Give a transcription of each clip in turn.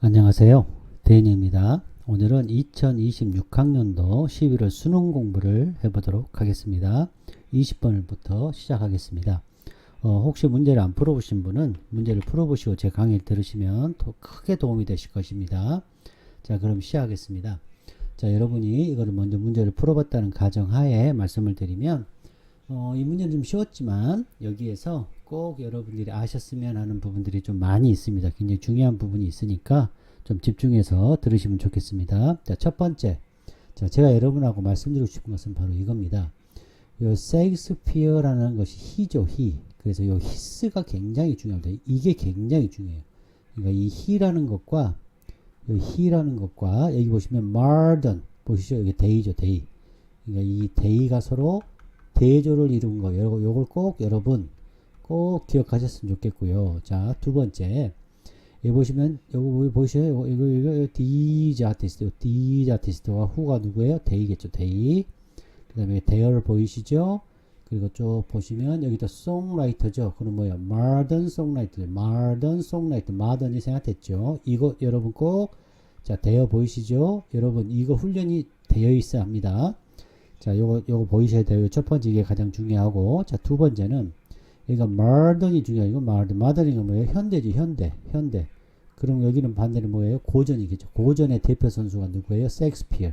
안녕하세요. 대인입니다. 오늘은 2026학년도 11월 수능 공부를 해보도록 하겠습니다. 20번부터 시작하겠습니다. 혹시 문제를 안 풀어보신 분은 문제를 풀어보시고 제 강의를 들으시면 더 크게 도움이 되실 것입니다. 자, 그럼 시작하겠습니다. 자, 여러분이 이거를 먼저 문제를 풀어봤다는 가정하에 말씀을 드리면 이 문제는 좀 쉬웠지만 여기에서 꼭 여러분들이 아셨으면 하는 부분들이 좀 많이 있습니다. 굉장히 중요한 부분이 있으니까 좀 집중해서 들으시면 좋겠습니다. 자, 첫 번째. 자, 제가 여러분하고 말씀드리고 싶은 것은 바로 이겁니다. 요 셰익스피어라는 것이 he죠, he. 그래서 요 his가 굉장히 중요합니다. 이게 굉장히 중요해요. 그러니까 이 he라는 것과 요 he라는 것과 여기 보시면 modern 보시죠. 이게 day죠, day. 그러니까 이 day가 서로 대조를 이룬 거, 요걸 꼭 여러분 꼭 기억하셨으면 좋겠고요. 자, 두 번째. 여기 보시면, 요거 보이셔요? 이거, these artist와 who가 누구예요? they겠죠, they. 그 다음에 their 보이시죠? 그리고 쭉 보시면, 여기도 songwriter죠? 그럼 뭐예요? modern이 생각됐죠? 이거 여러분 꼭, 자, their 보이시죠? 여러분, 이거 훈련이 되어 있어야 합니다. 자, 요거 보이셔야 돼요. 첫 번째 이게 가장 중요하고, 자, 두 번째는, 여기가 modern이 중요해요. 이거 modern이 뭐예요? 현대지, 현대. 그럼 여기는 반대로 뭐예요? 고전이겠죠. 고전의 대표 선수가 누구예요? 셰익스피어.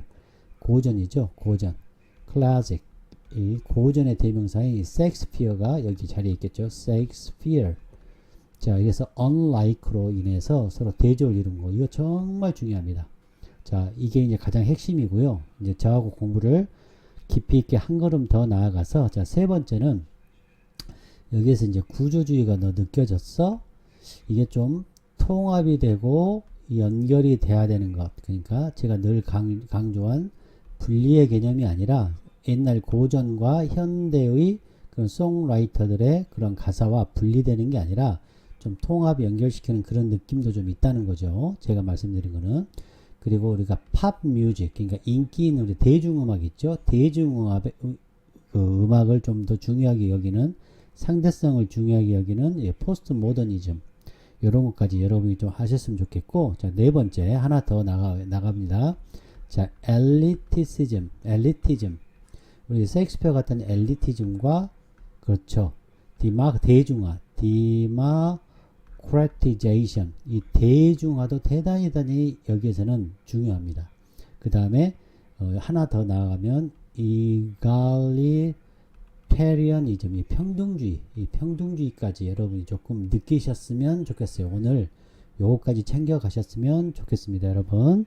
고전이죠. 고전. 클래식. 이 고전의 대명사인 셰익스피어가 여기 자리에 있겠죠. 셰익스피어. 자, 그래서 unlike로 인해서 서로 대조를 이룬 거. 이거 정말 중요합니다. 자, 이게 이제 가장 핵심이고요. 이제 저하고 공부를 깊이 있게 한 걸음 더 나아가서, 자, 세 번째는 여기에서 이제 구조주의가 너 느껴졌어? 이게 좀 통합이 되고 연결이 돼야 되는 것. 그러니까 제가 늘 강조한 분리의 개념이 아니라 옛날 고전과 현대의 그런 송라이터들의 그런 가사와 분리되는 게 아니라 좀 통합 연결시키는 그런 느낌도 좀 있다는 거죠. 제가 말씀드린 거는. 그리고 우리가 팝 뮤직, 그러니까 인기 있는 우리 대중음악 있죠. 대중음악의 그 음악을 좀 더 중요하게 여기는, 상대성을 중요하게 여기는 포스트 모더니즘, 이런 것까지 여러분이 좀 하셨으면 좋겠고, 자, 네 번째 하나 더 나갑니다. 자, 엘리티즘. 우리 셰익스피어 같은 엘리티즘과, 그렇죠, 대중화, democratization, 이 대중화도 대단히 여기에서는 중요합니다. 그 다음에 하나 더 나아가면 이갈리테리언이즘, 이 평등주의까지 여러분이 조금 느끼셨으면 좋겠어요. 오늘 요거까지 챙겨 가셨으면 좋겠습니다, 여러분.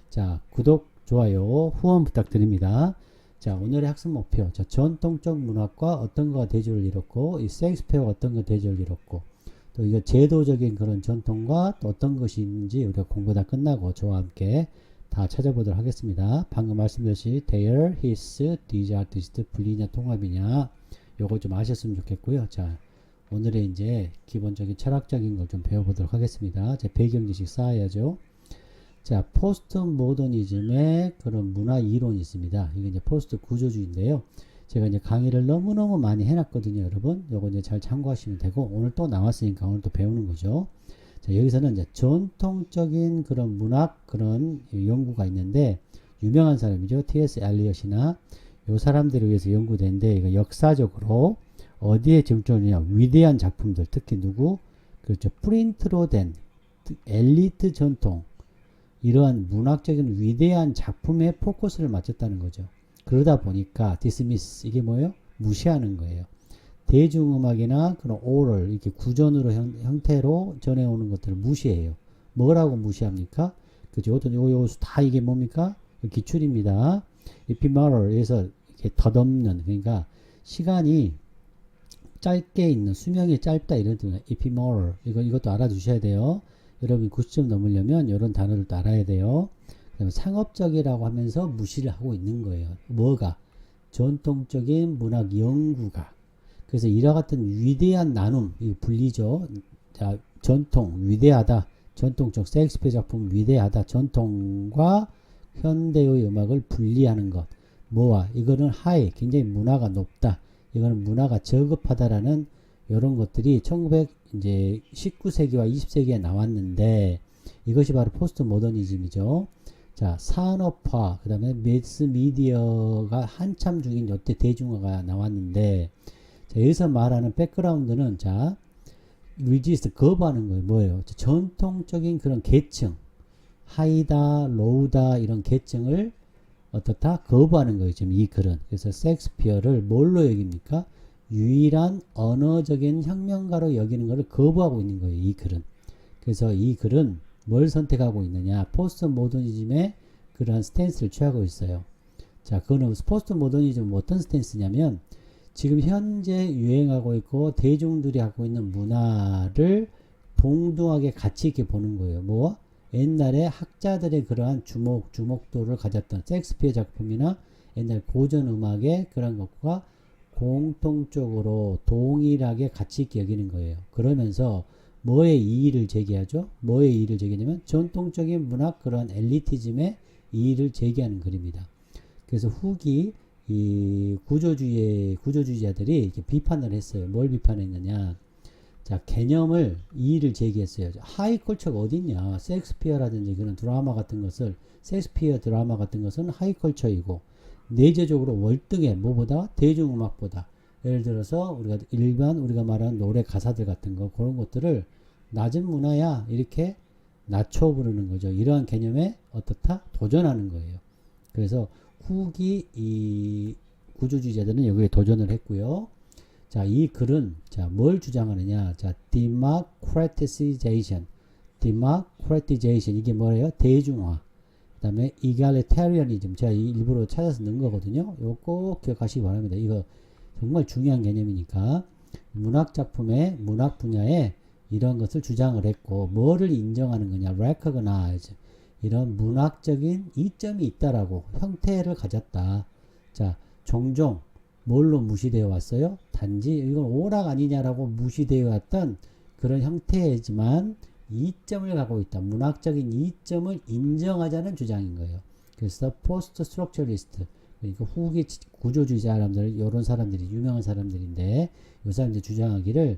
자, 구독, 좋아요, 후원 부탁드립니다. 자, 오늘의 학습 목표. 자, 전통적 문학과 어떤 거가 대조를 이뤘고, 이 셰익스피어가 어떤 거 대조를 이뤘고, 또 이거 제도적인 그런 전통과 또 어떤 것이 있는지 우리가 공부 다 끝나고 저와 함께 다 찾아보도록 하겠습니다. 방금 말씀드렸듯이 their, his, these artists 분리냐 통합이냐, 요거 좀 아셨으면 좋겠고요. 자, 오늘의 이제 기본적인 철학적인 걸 좀 배워보도록 하겠습니다. 제 배경 지식 쌓아야죠. 자, 포스트 모더니즘의 그런 문화 이론이 있습니다. 이게 이제 포스트 구조주의인데요. 제가 이제 강의를 너무너무 많이 해놨거든요, 여러분. 요거 이제 잘 참고하시면 되고, 오늘 또 나왔으니까 오늘 또 배우는 거죠. 자, 여기서는 이제 전통적인 그런 문학, 그런 연구가 있는데, 유명한 사람이죠. T.S. 엘리엇이나 요 사람들에 의해서 연구된데, 이거 역사적으로 어디에 정점이냐, 위대한 작품들, 특히 누구? 그렇죠. 프린트로 된 엘리트 전통, 이러한 문학적인 위대한 작품에 포커스를 맞췄다는 거죠. 그러다 보니까 디스미스, 이게 뭐예요? 무시하는 거예요. 대중음악이나 그런 오럴, 이렇게 구전으로 형태로 전해오는 것들을 무시해요. 뭐라고 무시합니까? 그죠? 요 다 이게 뭡니까? 기출입니다. epimeral에서 이렇게 덧없는, 그러니까 시간이 짧게 있는, 수명이 짧다, 이런 뜻입니다. epimeral. 이것도 알아두셔야 돼요. 여러분 90점 넘으려면 이런 단어를 또 알아야 돼요. 상업적이라고 하면서 무시를 하고 있는 거예요. 뭐가? 전통적인 문학 연구가. 그래서 이와 같은 위대한 나눔, 이 분리죠. 자, 전통, 위대하다. 전통적 셰익스피어 작품 위대하다. 전통과 현대의 음악을 분리하는 것. 뭐와? 이거는 하이, 굉장히 문화가 높다. 이거는 문화가 저급하다라는 이런 것들이 1919세기와 20세기에 나왔는데, 이것이 바로 포스트 모더니즘이죠. 자, 산업화, 그 다음에 매스 미디어가 한참 중인 요때 대중화가 나왔는데, 자, 여기서 말하는 백그라운드는, 자, 리지스트, 거부하는 거예요. 뭐예요? 전통적인 그런 계층, 하이다, 로우다, 이런 계층을 어떻다? 거부하는 거예요. 지금 이 글은. 그래서 셰익스피어를 뭘로 여깁니까? 유일한 언어적인 혁명가로 여기는 것을 거부하고 있는 거예요. 이 글은. 그래서 이 글은 뭘 선택하고 있느냐? 포스트 모더니즘의 그러한 스탠스를 취하고 있어요. 자, 그거는 포스트 모더니즘은 어떤 스탠스냐면 지금 현재 유행하고 있고 대중들이 갖고 있는 문화를 동등하게 가치 있게 보는 거예요. 뭐? 옛날에 학자들의 그러한 주목도를 가졌던 셰익스피어 작품이나 옛날 고전 음악의 그런 것과 공통적으로 동일하게 가치 있게 여기는 거예요. 그러면서 뭐의 이의를 제기하죠? 뭐의 이의를 제기하냐면 전통적인 문학 그런 엘리티즘의 이의를 제기하는 글입니다. 그래서 후기 이 구조주의자들이 이렇게 비판을 했어요. 뭘 비판했느냐? 자, 개념을 이의를 제기했어요. 하이컬처가 어딨냐? 셰익스피어라든지 그런 드라마 같은 것을 셰익스피어 드라마 같은 것은 하이컬처이고 내재적으로 월등해 뭐보다 대중음악보다 예를 들어서 우리가 말하는 노래 가사들 같은 거 그런 것들을 낮은 문화야 이렇게 낮춰 부르는 거죠. 이러한 개념에 어떻다? 도전하는 거예요. 그래서 후기 이 구조주의자들은 여기에 도전을 했고요. 자, 이 글은 자, 뭘 주장하느냐? 자, democratization 이게 뭐예요? 대중화. 그다음에 egalitarianism 제가 일부러 찾아서 넣은 거거든요. 이거 꼭 기억하시기 바랍니다. 이거 정말 중요한 개념이니까 문학 작품의 문학 분야에 이런 것을 주장을 했고 뭐를 인정하는 거냐? recognize 이런 문학적인 이점이 있다라고 형태를 가졌다. 자, 종종 뭘로 무시되어 왔어요? 단지 이건 오락 아니냐라고 무시되어 왔던 그런 형태이지만 이점을 갖고 있다. 문학적인 이점을 인정하자는 주장인 거예요. 그래서 포스트 스트럭처리스트 그러니까 후기 구조주의자 사람들 이런 사람들이 유명한 사람들인데 이 사람들이 주장하기를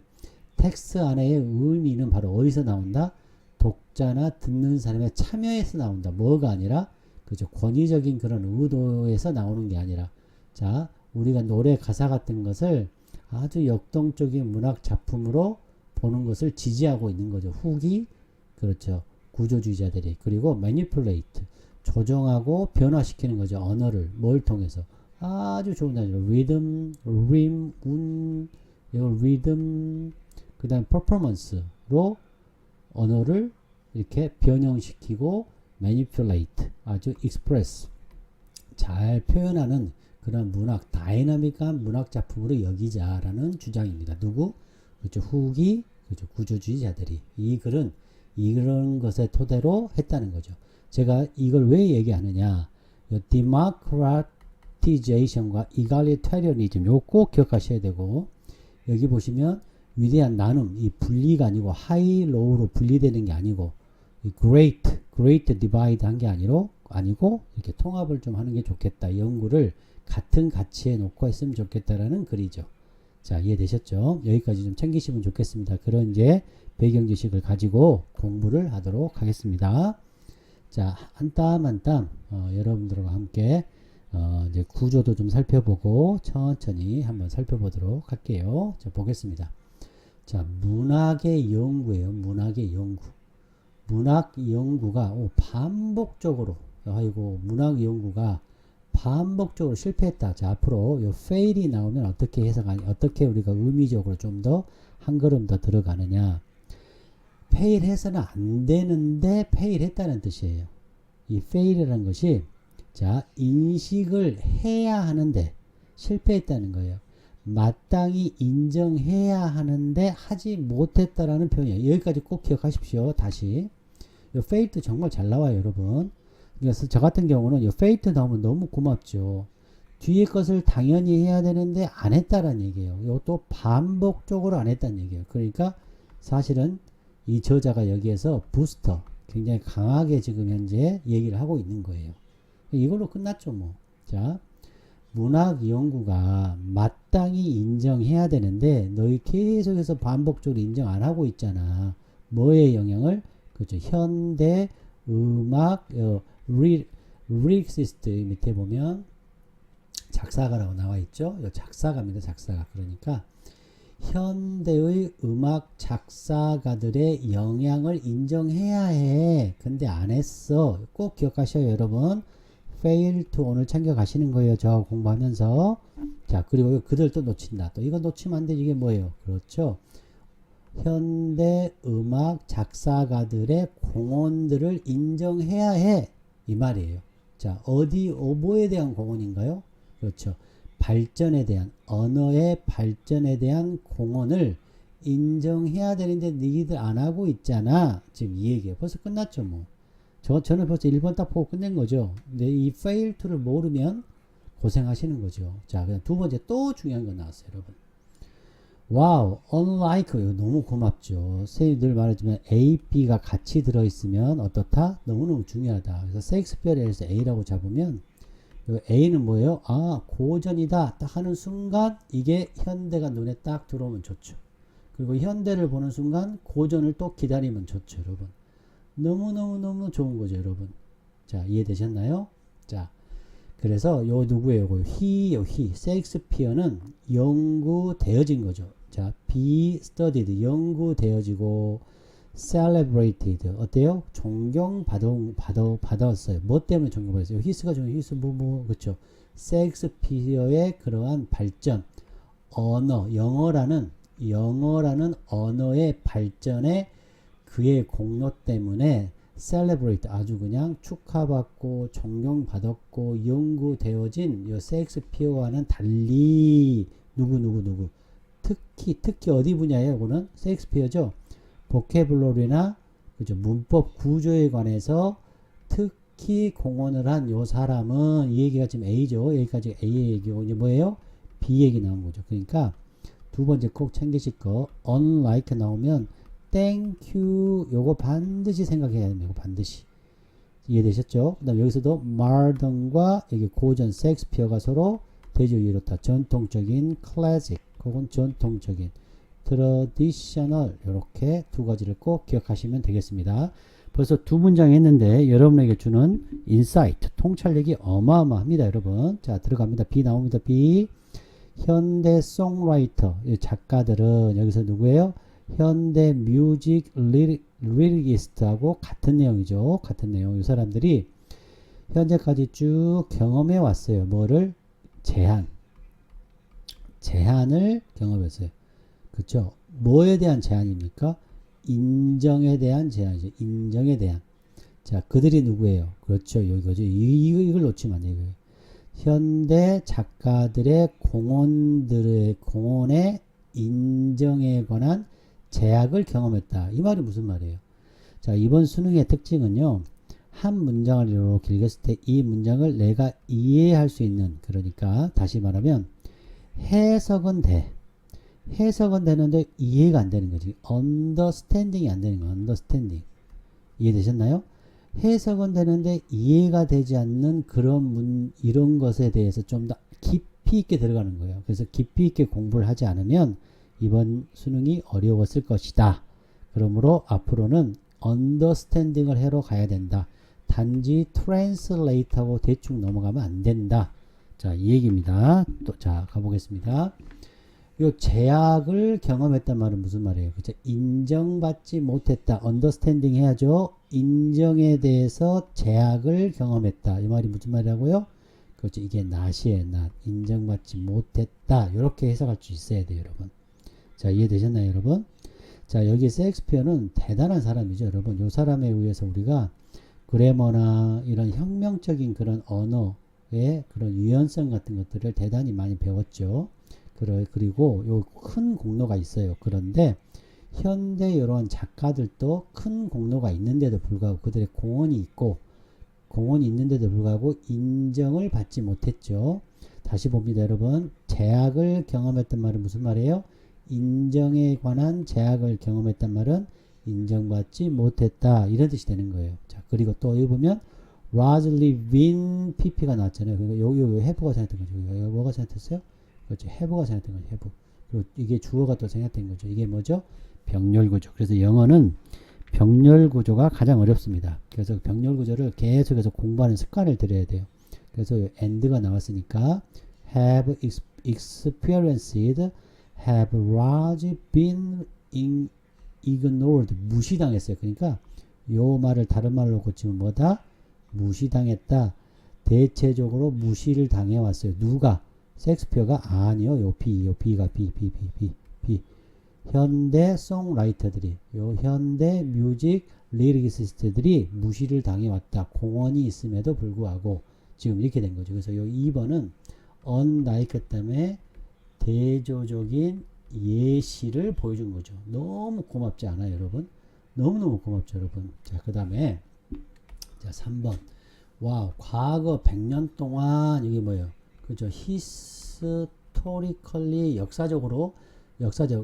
텍스트 안에의 의미는 바로 어디서 나온다? 독자나 듣는 사람의 참여에서 나온다. 뭐가 아니라 그죠? 권위적인 그런 의도에서 나오는 게 아니라 자 우리가 노래 가사 같은 것을 아주 역동적인 문학 작품으로 보는 것을 지지하고 있는 거죠. 후기 그렇죠. 구조주의자들이 그리고 manipulate 조정하고 변화시키는 거죠. 언어를 뭘 통해서 아주 좋은 단어로 리듬, 그 다음 performance로 언어를 이렇게 변형시키고 manipulate 아주 express 잘 표현하는 그런 문학 다이나믹한 문학 작품으로 여기자라는 주장입니다. 누구? 그렇죠. 후기 그렇죠. 구조주의자들이 이 글은 이런 것에 토대로 했다는 거죠. 제가 이걸 왜 얘기하느냐? democratization과 egalitarianism 요거 꼭 기억하셔야 되고 여기 보시면 위대한 나눔 이 분리가 아니고 하이 로우로 분리되는 게 아니고 great divide 한 게 아니고 이렇게 통합을 좀 하는 게 좋겠다. 연구를 같은 가치에 놓고 했으면 좋겠다라는 글이죠. 자, 이해되셨죠? 여기까지 좀 챙기시면 좋겠습니다. 그런 이제 배경 지식을 가지고 공부를 하도록 하겠습니다. 자, 한 땀 한 땀 여러분들과 함께 이제 구조도 좀 살펴보고 천천히 한번 살펴보도록 할게요. 자, 보겠습니다. 자, 문학의 연구예요. 문학의 연구. 문학 연구가 반복적으로 문학 연구가 반복적으로 실패했다. 자, 앞으로 요 fail이 나오면 어떻게 어떻게 우리가 의미적으로 좀 더 한 걸음 더 들어가느냐. fail 해서는 안 되는데 fail 했다는 뜻이에요. 이 fail이라는 것이 자, 인식을 해야 하는데 실패했다는 거예요. 마땅히 인정해야 하는데 하지 못했다라는 표현이에요. 여기까지 꼭 기억하십시오. 다시. 요 fail도 정말 잘 나와요, 여러분. 그래서 저 같은 경우는 요 fail 나오면 너무 고맙죠. 뒤에 것을 당연히 해야 되는데 안 했다라는 얘기예요. 이것도 반복적으로 안 했다는 얘기예요. 그러니까 사실은 이 저자가 여기에서 부스터 굉장히 강하게 지금 현재 얘기를 하고 있는 거예요. 이걸로 끝났죠, 뭐. 자, 문학 연구가 마땅히 인정해야 되는데 너희 계속해서 반복적으로 인정 안 하고 있잖아. 뭐의 영향을? 그렇죠. 현대 음악 리릭시스트 밑에 보면 작사가라고 나와 있죠. 작사가입니다. 작사가. 그러니까 현대의 음악 작사가들의 영향을 인정해야 해. 근데 안 했어. 꼭 기억하셔요, 여러분. fail to 오늘 챙겨 가시는 거예요. 저하고 공부하면서. 자, 그리고 그들 또 놓친다. 또 이거 놓치면 안 돼. 이게 뭐예요? 그렇죠. 현대 음악 작사가들의 공헌들을 인정해야 해. 이 말이에요. 자, 뭐에 대한 공헌인가요? 그렇죠. 발전에 대한, 언어의 발전에 대한 공헌을 인정해야 되는데 니들 안 하고 있잖아. 지금 이 얘기예요. 벌써 끝났죠, 뭐. 저는 벌써 1번 딱 보고 끝낸 거죠. 근데 이 fail to를 모르면 고생하시는 거죠. 자, 그냥 두 번째 또 중요한 거 나왔어요, 여러분. 와우, unlike, 이거 너무 고맙죠. 선생님 늘 말하지만 A, B가 같이 들어있으면 어떻다? 너무너무 중요하다. 그래서 셰익스피어에서 A라고 잡으면 A는 뭐예요? 아, 고전이다 딱 하는 순간 이게 현대가 눈에 딱 들어오면 좋죠. 그리고 현대를 보는 순간 고전을 또 기다리면 좋죠, 여러분. 너무너무 좋은 거죠, 여러분. 자, 이해되셨나요? 자, 그래서 요 누구예요? he. 셰익스피어는 연구되어진 거죠. 자, be studied 연구되어지고 celebrated 어때요? 존경받았어요. 뭐 때문에 존경받았어요? 히스가 중요해요. 히스 그렇죠. 셰익스피어의 그러한 발전, 영어라는 언어의 발전에 그의 공로 때문에 celebrate 아주 그냥 축하받고 존경받았고 연구되어진 이 셰익스피어와는 달리 누구 특히 어디 분야예요? 이거는 셰익스피어죠. 보케블러리나 그죠 문법 구조에 관해서 특히 공헌을 한 요 사람은 이 얘기가 지금 A죠. 여기까지 A의 얘기고 이제 뭐예요? B 얘기 나온 거죠. 그러니까 두 번째 꼭 챙기실 거 unlike 나오면 thank you 요거 반드시 생각해야 됩니다. 이거 반드시 이해되셨죠? 그 다음 여기서도 마던과 여기 고전 셰익스피어가 서로 대조 이렇다. 전통적인 classic 혹은 전통적인 traditional 이렇게 두 가지를 꼭 기억하시면 되겠습니다. 벌써 두 문장 했는데 여러분에게 주는 인사이트 통찰력이 어마어마합니다, 여러분. 자, 들어갑니다. B 나옵니다. B. 현대 송라이터 작가들은 여기서 누구예요? 현대 뮤직 리리기스트하고 같은 내용이죠. 같은 내용. 이 사람들이 현재까지 쭉 경험해 왔어요. 뭐를? 제한을 경험했어요. 그렇죠? 뭐에 대한 제한입니까? 인정에 대한 제한이죠. 인정에 대한. 자, 그들이 누구예요? 그렇죠. 이거죠. 이걸 놓치면 안 돼요. 현대 작가들의 공헌의 인정에 관한 제약을 경험했다. 이 말이 무슨 말이에요? 자, 이번 수능의 특징은요. 한 문장을 이렇게 읽었을 때 이 문장을 내가 이해할 수 있는, 그러니까 다시 말하면 해석은 돼. 해석은 되는데 이해가 안 되는 거지. understanding이 안 되는 거야. understanding. 이해되셨나요? 해석은 되는데 이해가 되지 않는 이런 것에 대해서 좀 더 깊이 있게 들어가는 거예요. 그래서 깊이 있게 공부를 하지 않으면 이번 수능이 어려웠을 것이다. 그러므로 앞으로는 understanding을 하러 가야 된다. 단지 translate하고 대충 넘어가면 안 된다. 자, 이 얘기입니다. 또, 자, 가보겠습니다. 요 제약을 경험했단 말은 무슨 말이에요? 그죠? 인정받지 못했다. understanding 해야죠. 인정에 대해서 제약을 경험했다. 이 말이 무슨 말이라고요? 그렇죠. 이게 not이에요. not. 인정받지 못했다. 이렇게 해석할 수 있어야 돼요, 여러분. 자, 이해되셨나요, 여러분? 자, 여기 셰익스피어는 대단한 사람이죠, 여러분. 요 사람에 의해서 우리가 그래머나 이런 혁명적인 그런 언어의 그런 유연성 같은 것들을 대단히 많이 배웠죠. 그리고 요 큰 공로가 있어요. 그런데 현대 이런 작가들도 큰 공로가 있는데도 불구하고 그들의 공헌이 있는데도 불구하고 인정을 받지 못했죠. 다시 봅니다, 여러분. 제약을 경험했단 말은 무슨 말이에요? 인정에 관한 제약을 경험했단 말은 인정받지 못했다. 이런 뜻이 되는 거예요. 자, 그리고 또 여기 보면 largely win pp가 나왔잖아요. 그러니까 요 해부가 생각된 거죠. 여기 뭐가 생각됐어요? 그렇죠. 해부가 생각된 거죠. 해부. 그리고 이게 주어가 또 생각된 거죠. 이게 뭐죠? 병렬구죠. 그래서 영어는 병렬 구조가 가장 어렵습니다. 그래서 병렬 구조를 계속해서 공부하는 습관을 들여야 돼요. 그래서 and가 나왔으니까 have experienced, have largely been ignored, 무시당했어요. 그러니까 요 말을 다른 말로 고치면 뭐다? 무시당했다. 대체적으로 무시를 당해왔어요. 누가? 셰익스피어가 아니요. 요 B가 B. 현대 송라이터들이, 요 현대 뮤직 리리시스트들이 무시를 당해왔다. 공헌이 있음에도 불구하고 지금 이렇게 된 거죠. 그래서 요 2번은 unlike 때문에 대조적인 예시를 보여준 거죠. 너무 고맙지 않아요, 여러분? 너무너무 고맙죠, 여러분. 자, 그 다음에 자 3번. 와우, 과거 100년 동안 이게 뭐예요? 그죠? historically, 역사적,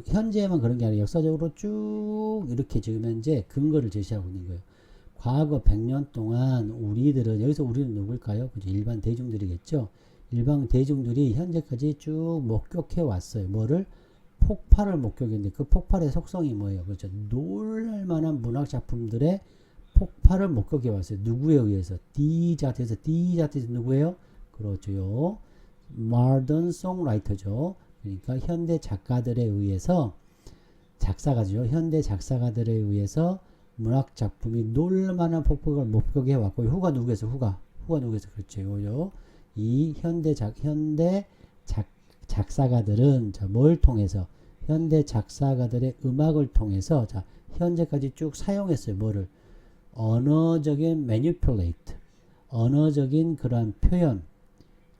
현재에만 그런 게 아니라 역사적으로 쭉 이렇게 지금 현재 근거를 제시하고 있는 거예요. 과거 100년 동안 우리들은, 여기서 우리는 누굴까요? 그죠? 일반 대중들이겠죠? 일반 대중들이 현재까지 쭉 목격해 왔어요. 뭐를? 폭발을 목격했는데 그 폭발의 속성이 뭐예요? 그렇죠? 놀랄만한 문학 작품들의 폭발을 목격해 왔어요. 누구에 의해서? D자트에서 누구예요? 그렇죠. modern songwriter죠. 그러니까 현대 작가들에 의해서, 작사가죠. 현대 작사가들에 의해서 문학 작품이 놀랄만한 폭발을 목격해 왔고, 후가 누구에서? 후가 누구에서? 그렇죠. 이 현대 작사가들은 자, 뭘 통해서? 현대 작사가들의 음악을 통해서 자, 현재까지 쭉 사용했어요. 뭐를? 언어적인 manipulate, 언어적인 그러한 표현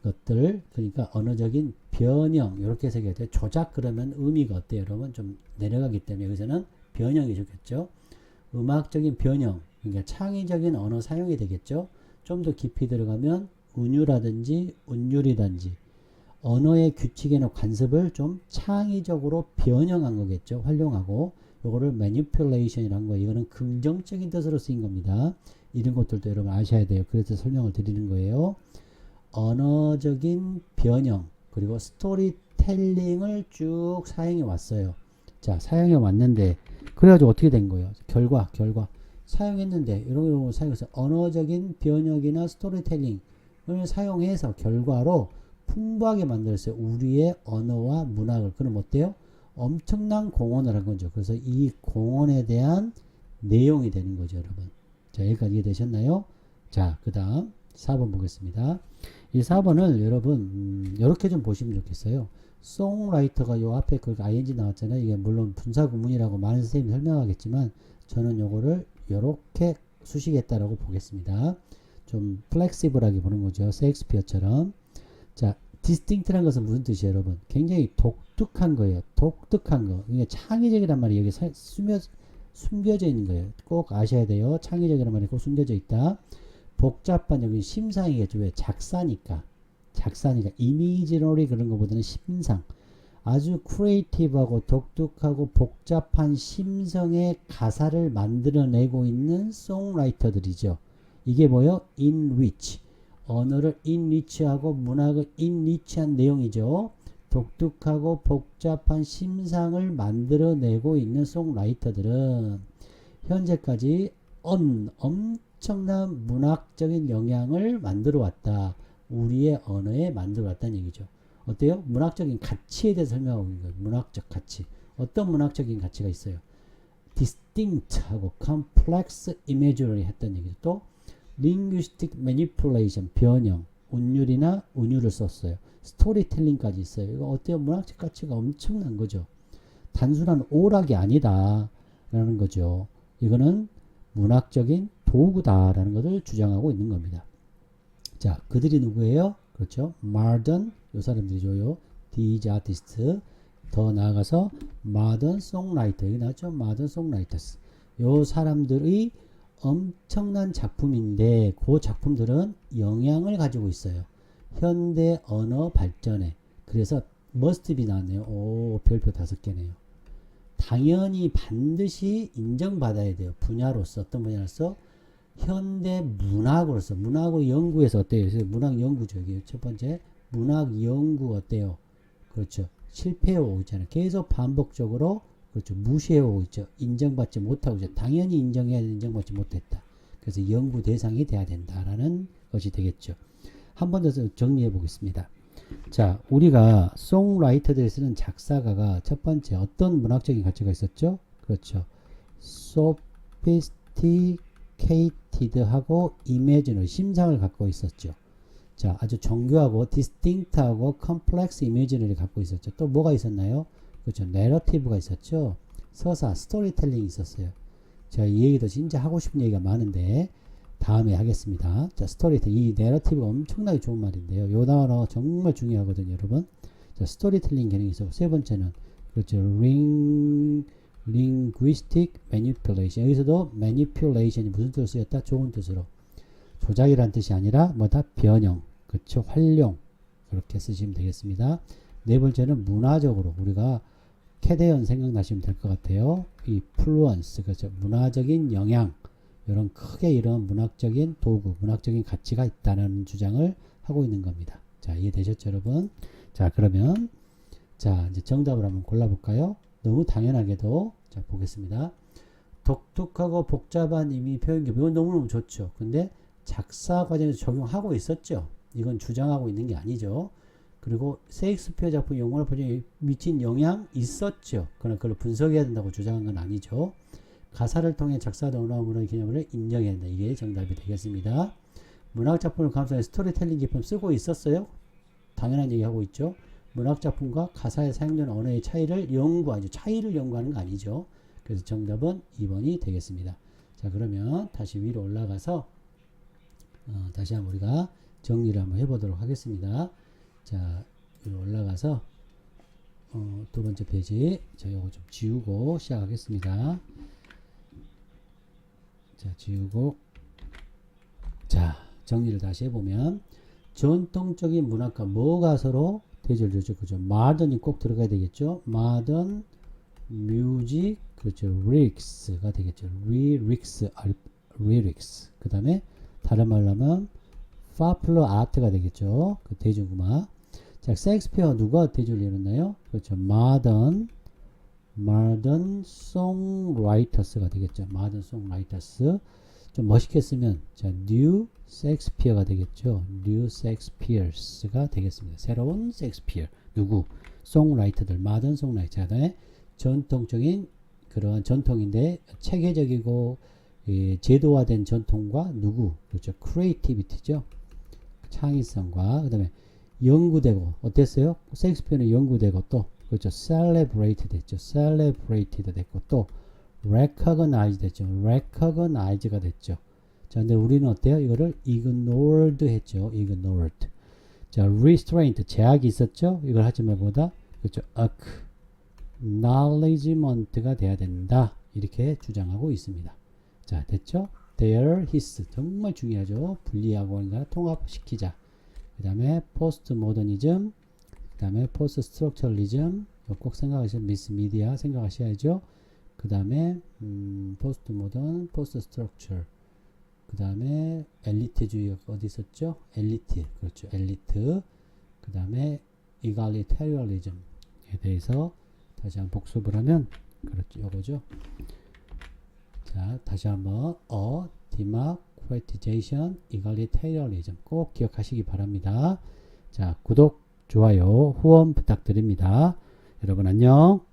것들, 그러니까 언어적인 변형, 이렇게 해석해야 돼요. 조작 그러면 의미가 어때요, 여러분? 좀 내려가기 때문에 여기서는 변형이 좋겠죠. 음악적인 변형, 그러니까 창의적인 언어 사용이 되겠죠. 좀 더 깊이 들어가면 운유라든지 운율이든지 언어의 규칙이나 관습을 좀 창의적으로 변형한 거겠죠. 활용하고, 요거를 manipulation이라는 거예요. 이거는 긍정적인 뜻으로 쓰인 겁니다. 이런 것들도 여러분 아셔야 돼요. 그래서 설명을 드리는 거예요. 언어적인 변형, 그리고 스토리텔링을 쭉 사용해 왔어요. 자, 사용해 왔는데, 그래가지고 어떻게 된 거예요? 결과. 사용했는데, 이런 거 사용해서 언어적인 변형이나 스토리텔링을 사용해서 결과로 풍부하게 만들었어요. 우리의 언어와 문학을. 그럼 어때요? 엄청난 공헌을 한 거죠. 그래서 이 공헌에 대한 내용이 되는 거죠, 여러분. 자, 여기까지 이해되셨나요? 자, 그 다음 4번 보겠습니다. 이 4번을 여러분 이렇게 좀 보시면 좋겠어요. 송라이터가 요 앞에 그 ing 나왔잖아요. 이게 물론 분사구문이라고 많은 선생님이 설명하겠지만 저는 요거를 이렇게 수식했다라고 보겠습니다. 좀 플렉시블하게 보는 거죠. 셰익스피어처럼. 자, distinct라는 것은 무슨 뜻이에요, 여러분? 굉장히 독특한 거예요. 독특한 거. 이게 창의적이란 말이 여기 숨겨져 있는 거예요. 꼭 아셔야 돼요. 창의적이란 말이 꼭 숨겨져 있다. 복잡한, 여기 심상이겠죠. 왜? 작사니까. 이미지널이 그런 것보다는 심상. 아주 크리에이티브하고 독특하고 복잡한 심성의 가사를 만들어내고 있는 송라이터들이죠. 이게 뭐요? enrich. 언어를 enrich하고 문학을 enrich한 내용이죠. 독특하고 복잡한 심상을 만들어내고 있는 송라이터들은 현재까지 엄청난 문학적인 영향을 만들어 왔다. 우리의 언어에 만들어 왔다는 얘기죠. 어때요? 문학적인 가치에 대해서 설명하고 있는 거예요. 문학적 가치. 어떤 문학적인 가치가 있어요? distinct하고 complex imagery 했던 얘기죠. 또 linguistic manipulation, 변형, 운율이나 운율을 썼어요. 스토리텔링까지 있어요. 이거 어때요? 문학적 가치가 엄청난 거죠. 단순한 오락이 아니다 라는 거죠. 이거는 문학적인 도구다라는 것을 주장하고 있는 겁니다. 자, 그들이 누구예요? 그렇죠. modern, 요 사람들이죠. these artists. 더 나아가서 modern songwriter. 여기 나왔죠? modern songwriters. 요 사람들의 엄청난 작품인데 그 작품들은 영향을 가지고 있어요. 현대 언어 발전에. 그래서 must be 나왔네요. 오, 별표 5개네요. 당연히 반드시 인정받아야 돼요. 분야로서. 어떤 분야로서? 현대 문학으로서. 문학의 연구에서 어때요? 문학 연구죠. 여기 첫 번째 문학 연구 어때요? 그렇죠. 실패해 오고 있잖아요. 계속 반복적으로 그렇죠. 무시해오고 있죠. 인정받지 못하고 있죠. 당연히 인정해야 돼. 인정받지 못했다. 그래서 연구 대상이 돼야 된다라는 것이 되겠죠. 한 번 더 정리해 보겠습니다. 자, 우리가 송라이터들이 쓰는 작사가가 첫 번째 어떤 문학적인 가치가 있었죠? 그렇죠. sophisticated하고 imaginary, 심상을 갖고 있었죠. 자, 아주 정교하고 distinct하고 complex imaginary를 갖고 있었죠. 또 뭐가 있었나요? 그렇죠. narrative가 있었죠. 서사, 스토리텔링이 있었어요. 제가 이 얘기도 진짜 하고 싶은 얘기가 많은데 다음에 하겠습니다. 자, 스토리텔링. 이 내러티브가 엄청나게 좋은 말인데요. 요 단어 정말 중요하거든요, 여러분. 자, 스토리텔링 기능이 있고, 세 번째는, 그렇죠. linguistic manipulation. 여기서도 manipulation이 무슨 뜻으로 쓰였다? 좋은 뜻으로. 조작이란 뜻이 아니라, 뭐다? 변형. 그렇죠. 활용. 그렇게 쓰시면 되겠습니다. 네 번째는 문화적으로. 우리가 캐대언 생각나시면 될 것 같아요. 이 플루언스. 그렇죠. 문화적인 영향. 이런 크게 이런 문학적인 도구, 문학적인 가치가 있다는 주장을 하고 있는 겁니다. 자, 이해되셨죠, 여러분? 자, 그러면 자, 이제 정답을 한번 골라볼까요? 너무 당연하게도 자, 보겠습니다. 독특하고 복잡한 의미 표현기, 이건 너무너무 좋죠. 근데 작사 과정에서 적용하고 있었죠. 이건 주장하고 있는 게 아니죠. 그리고 셰익스피어 작품 영문화 번역에 미친 영향 있었죠. 그러나 그걸 분석해야 된다고 주장한 건 아니죠. 가사를 통해 작사된 언어와 문화의 개념을 인정해야 한다. 이게 정답이 되겠습니다. 문학작품을 감상해 스토리텔링 기법 쓰고 있었어요? 당연한 얘기하고 있죠. 문학작품과 가사에 사용되는 언어의 차이를 연구하죠. 차이를 연구하는 거 아니죠. 그래서 정답은 2번이 되겠습니다. 자, 그러면 다시 위로 올라가서 다시 한번 우리가 정리를 한번 해보도록 하겠습니다. 자, 위로 올라가서 두 번째 페이지 자, 요거 좀 지우고 시작하겠습니다. 자, 지우고 자, 정리를 다시 해보면 전통적인 문학과 뭐가 서로 대조를 주죠? 그죠? modern이 꼭 들어가야 되겠죠? modern music, 그렇죠? lyrics가 되겠죠? lyrics. 그 다음에 다른 말로 하면 popular art가 되겠죠? 그 대중음악. 자, 셰익스피어 누가 대조를 이뤘나요? 그렇죠? modern songwriters가 되겠죠. modern songwriters. 좀 멋있게 쓰면 자, new Shakespeare가 되겠죠. new Shakespeares가 되겠습니다. 새로운 셰익스피어. 누구? 송라이터들, modern songwriter. 자, 그다음에 전통적인 그런 전통인데 체계적이고 제도화된 전통과 누구? 그렇죠. creativity죠. 창의성과 그다음에 연구되고 어땠어요? 셰익스피어는 연구되고 또 그렇죠. celebrated 됐죠. celebrated 됐고 또 recognized 됐죠. recognized가 됐죠. 자, 근데 우리는 어때요? 이거를 ignored 했죠. ignored. 자, restraint 제약이 있었죠. 이걸 하지 말고다 그렇죠. acknowledgement가 돼야 된다. 이렇게 주장하고 있습니다. 자, 됐죠? their, his 정말 중요하죠. 분리하고 통합시키자. 그 다음에 postmodernism, 그 다음에 poststructuralism 꼭 생각하셔야 미스 미디어 생각하셔야죠. 그 다음에 postmodern, poststructure 그 다음에 엘리트주의가 어디 있었죠? 엘리트, 그렇죠. 엘리트. 그 다음에 egalitarianism에 대해서 다시 한번 복습을 하면 그렇죠. 요거죠. 자, 다시 한번 democratization, egalitarianism 꼭 기억하시기 바랍니다. 자, 구독, 좋아요, 후원 부탁드립니다. 여러분 안녕.